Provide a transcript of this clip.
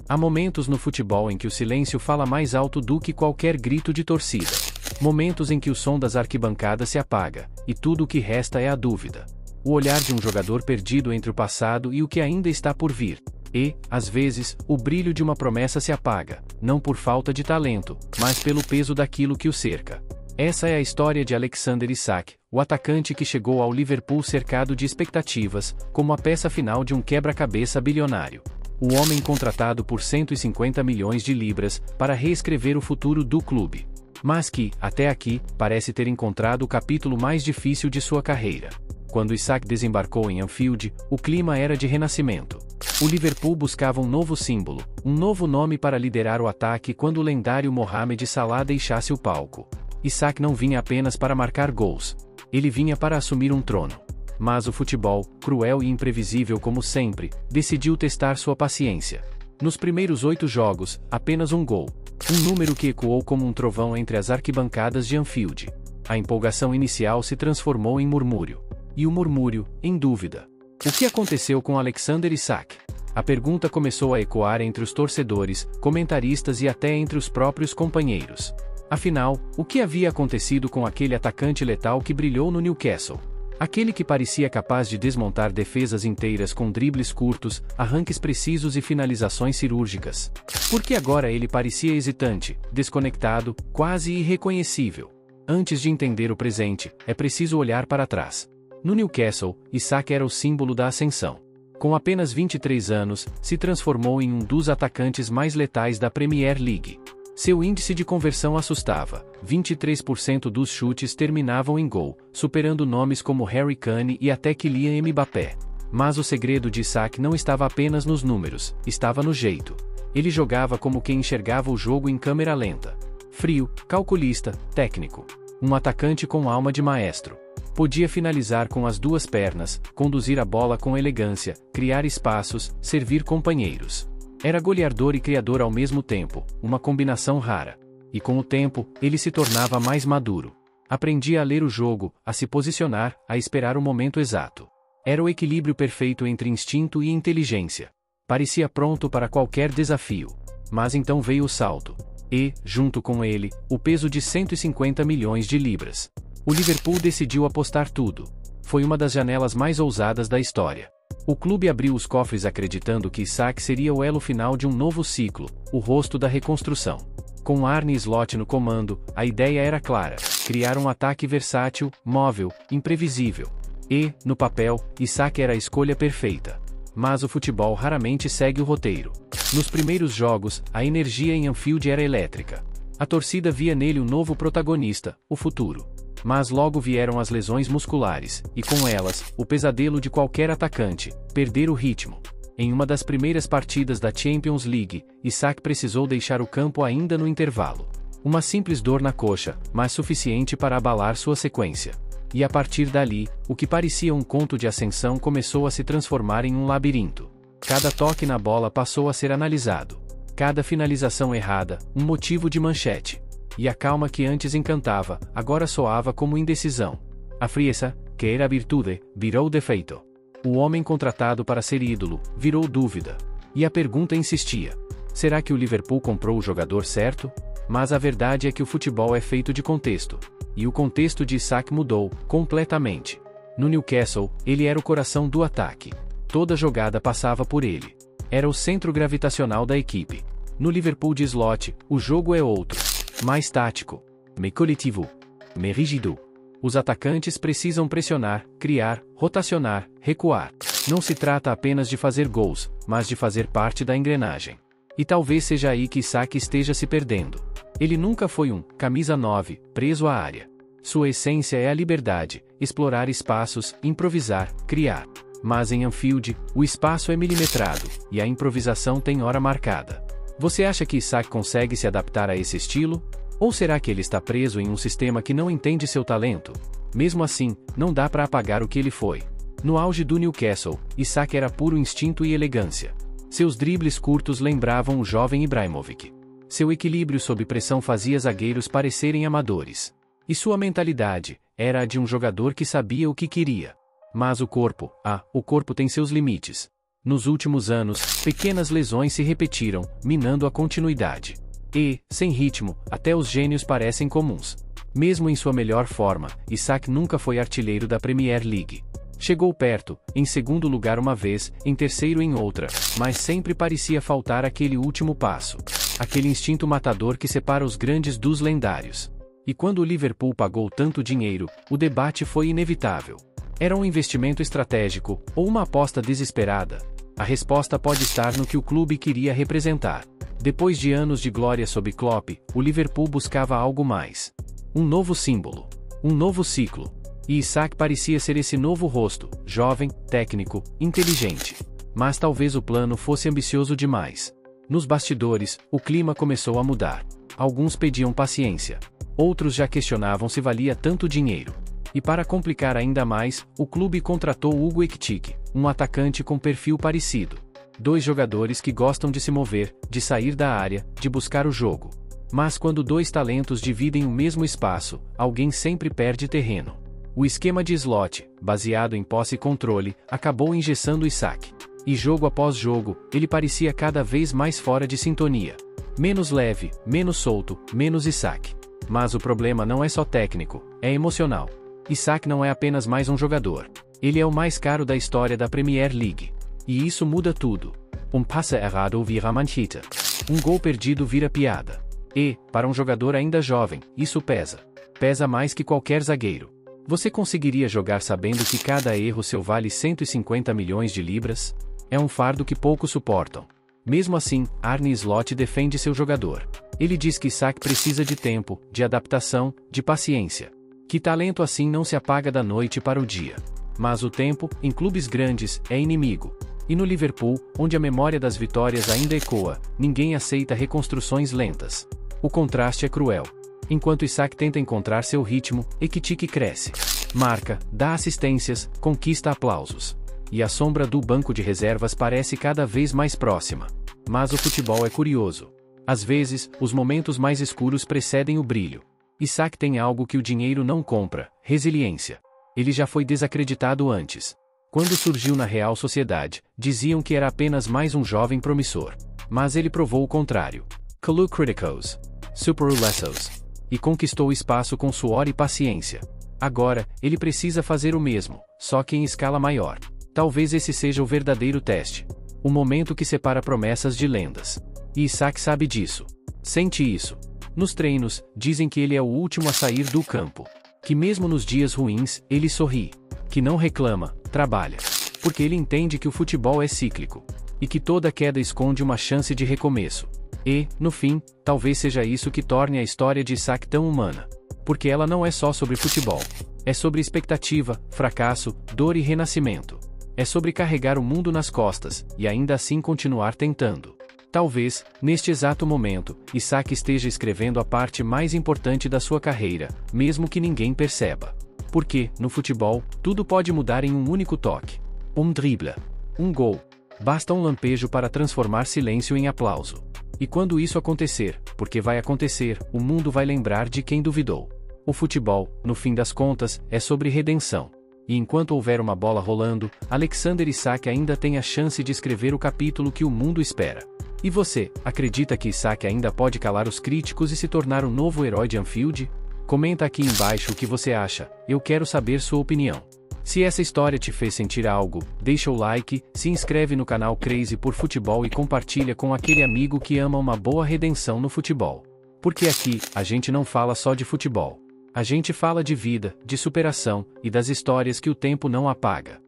Há momentos no futebol em que o silêncio fala mais alto do que qualquer grito de torcida. Momentos em que o som das arquibancadas se apaga, e tudo o que resta é a dúvida. O olhar de um jogador perdido entre o passado e o que ainda está por vir. E, às vezes, o brilho de uma promessa se apaga, não por falta de talento, mas pelo peso daquilo que o cerca. Essa é a história de Alexander Isak, o atacante que chegou ao Liverpool cercado de expectativas, como a peça final de um quebra-cabeça bilionário. O homem contratado por 150 milhões de libras para reescrever o futuro do clube. Mas que, até aqui, parece ter encontrado o capítulo mais difícil de sua carreira. Quando Isak desembarcou em Anfield, o clima era de renascimento. O Liverpool buscava um novo símbolo, um novo nome para liderar o ataque quando o lendário Mohamed Salah deixasse o palco. Isak não vinha apenas para marcar gols. Ele vinha para assumir um trono. Mas o futebol, cruel e imprevisível como sempre, decidiu testar sua paciência. Nos primeiros 8 jogos, apenas um gol. Um número que ecoou como um trovão entre as arquibancadas de Anfield. A empolgação inicial se transformou em murmúrio. E o murmúrio, em dúvida. O que aconteceu com Alexander Isak? A pergunta começou a ecoar entre os torcedores, comentaristas e até entre os próprios companheiros. Afinal, o que havia acontecido com aquele atacante letal que brilhou no Newcastle? Aquele que parecia capaz de desmontar defesas inteiras com dribles curtos, arranques precisos e finalizações cirúrgicas. Porque agora ele parecia hesitante, desconectado, quase irreconhecível. Antes de entender o presente, é preciso olhar para trás. No Newcastle, Isak era o símbolo da ascensão. Com apenas 23 anos, se transformou em um dos atacantes mais letais da Premier League. Seu índice de conversão assustava, 23% dos chutes terminavam em gol, superando nomes como Harry Kane e até Kylian Mbappé. Mas o segredo de Isak não estava apenas nos números, estava no jeito. Ele jogava como quem enxergava o jogo em câmera lenta. Frio, calculista, técnico. Um atacante com alma de maestro. Podia finalizar com as 2 pernas, conduzir a bola com elegância, criar espaços, servir companheiros. Era goleador e criador ao mesmo tempo, uma combinação rara. E com o tempo, ele se tornava mais maduro. Aprendia a ler o jogo, a se posicionar, a esperar o momento exato. Era o equilíbrio perfeito entre instinto e inteligência. Parecia pronto para qualquer desafio. Mas então veio o salto. E, junto com ele, o peso de 150 milhões de libras. O Liverpool decidiu apostar tudo. Foi uma das janelas mais ousadas da história. O clube abriu os cofres acreditando que Isak seria o elo final de um novo ciclo, o rosto da reconstrução. Com Arne Slot no comando, a ideia era clara: criar um ataque versátil, móvel, imprevisível. E, no papel, Isak era a escolha perfeita. Mas o futebol raramente segue o roteiro. Nos primeiros jogos, a energia em Anfield era elétrica. A torcida via nele um novo protagonista, o futuro. Mas logo vieram as lesões musculares, e com elas, o pesadelo de qualquer atacante: perder o ritmo. Em uma das primeiras partidas da Champions League, Isak precisou deixar o campo ainda no intervalo. Uma simples dor na coxa, mas suficiente para abalar sua sequência. E a partir dali, o que parecia um conto de ascensão começou a se transformar em um labirinto. Cada toque na bola passou a ser analisado. Cada finalização errada, um motivo de manchete. E a calma que antes encantava, agora soava como indecisão. A frieza, que era virtude, virou defeito. O homem contratado para ser ídolo, virou dúvida. E a pergunta insistia: será que o Liverpool comprou o jogador certo? Mas a verdade é que o futebol é feito de contexto. E o contexto de Isak mudou, completamente. No Newcastle, ele era o coração do ataque. Toda jogada passava por ele. Era o centro gravitacional da equipe. No Liverpool de Slot, o jogo é outro. Mais tático, mais coletivo, mais rígido. Os atacantes precisam pressionar, criar, rotacionar, recuar. Não se trata apenas de fazer gols, mas de fazer parte da engrenagem. E talvez seja aí que Isak esteja se perdendo. Ele nunca foi um camisa 9, preso à área. Sua essência é a liberdade, explorar espaços, improvisar, criar. Mas em Anfield, o espaço é milimetrado, e a improvisação tem hora marcada. Você acha que Isak consegue se adaptar a esse estilo? Ou será que ele está preso em um sistema que não entende seu talento? Mesmo assim, não dá para apagar o que ele foi. No auge do Newcastle, Isak era puro instinto e elegância. Seus dribles curtos lembravam o jovem Ibrahimovic. Seu equilíbrio sob pressão fazia zagueiros parecerem amadores. E sua mentalidade era a de um jogador que sabia o que queria. Mas o corpo tem seus limites. Nos últimos anos, pequenas lesões se repetiram, minando a continuidade. E, sem ritmo, até os gênios parecem comuns. Mesmo em sua melhor forma, Isak nunca foi artilheiro da Premier League. Chegou perto, em segundo lugar uma vez, em terceiro em outra, mas sempre parecia faltar aquele último passo. Aquele instinto matador que separa os grandes dos lendários. E quando o Liverpool pagou tanto dinheiro, o debate foi inevitável. Era um investimento estratégico, ou uma aposta desesperada? A resposta pode estar no que o clube queria representar. Depois de anos de glória sob Klopp, o Liverpool buscava algo mais. Um novo símbolo. Um novo ciclo. E Isak parecia ser esse novo rosto, jovem, técnico, inteligente. Mas talvez o plano fosse ambicioso demais. Nos bastidores, o clima começou a mudar. Alguns pediam paciência. Outros já questionavam se valia tanto dinheiro. E para complicar ainda mais, o clube contratou Hugo Ekitike, um atacante com perfil parecido. Dois jogadores que gostam de se mover, de sair da área, de buscar o jogo. Mas quando dois talentos dividem o mesmo espaço, alguém sempre perde terreno. O esquema de slot, baseado em posse e controle, acabou engessando Isak. E jogo após jogo, ele parecia cada vez mais fora de sintonia. Menos leve, menos solto, menos Isak. Mas o problema não é só técnico, é emocional. Isak não é apenas mais um jogador. Ele é o mais caro da história da Premier League. E isso muda tudo. Um passe errado vira manchete. Um gol perdido vira piada. E, para um jogador ainda jovem, isso pesa. Pesa mais que qualquer zagueiro. Você conseguiria jogar sabendo que cada erro seu vale 150 milhões de libras? É um fardo que poucos suportam. Mesmo assim, Arne Slot defende seu jogador. Ele diz que Isak precisa de tempo, de adaptação, de paciência. Que talento assim não se apaga da noite para o dia. Mas o tempo, em clubes grandes, é inimigo. E no Liverpool, onde a memória das vitórias ainda ecoa, ninguém aceita reconstruções lentas. O contraste é cruel. Enquanto Isak tenta encontrar seu ritmo, Ekitike cresce. Marca, dá assistências, conquista aplausos. E a sombra do banco de reservas parece cada vez mais próxima. Mas o futebol é curioso. Às vezes, os momentos mais escuros precedem o brilho. Isak tem algo que o dinheiro não compra: resiliência. Ele já foi desacreditado antes. Quando surgiu na Real Sociedade, diziam que era apenas mais um jovem promissor. Mas ele provou o contrário. Calou críticos. Superou lessos. E conquistou espaço com suor e paciência. Agora, ele precisa fazer o mesmo, só que em escala maior. Talvez esse seja o verdadeiro teste. O momento que separa promessas de lendas. E Isak sabe disso. Sente isso. Nos treinos, dizem que ele é o último a sair do campo. Que mesmo nos dias ruins, ele sorri. Que não reclama, trabalha. Porque ele entende que o futebol é cíclico. E que toda queda esconde uma chance de recomeço. E, no fim, talvez seja isso que torne a história de Isak tão humana. Porque ela não é só sobre futebol. É sobre expectativa, fracasso, dor e renascimento. É sobre carregar o mundo nas costas, e ainda assim continuar tentando. Talvez, neste exato momento, Isak esteja escrevendo a parte mais importante da sua carreira, mesmo que ninguém perceba. Porque, no futebol, tudo pode mudar em um único toque. Um drible. Um gol. Basta um lampejo para transformar silêncio em aplauso. E quando isso acontecer, porque vai acontecer, o mundo vai lembrar de quem duvidou. O futebol, no fim das contas, é sobre redenção. E enquanto houver uma bola rolando, Alexander Isak ainda tem a chance de escrever o capítulo que o mundo espera. E você, acredita que Isak ainda pode calar os críticos e se tornar o novo herói de Anfield? Comenta aqui embaixo o que você acha, eu quero saber sua opinião. Se essa história te fez sentir algo, deixa o like, se inscreve no canal Crazy por Futebol e compartilha com aquele amigo que ama uma boa redenção no futebol. Porque aqui, a gente não fala só de futebol. A gente fala de vida, de superação, e das histórias que o tempo não apaga.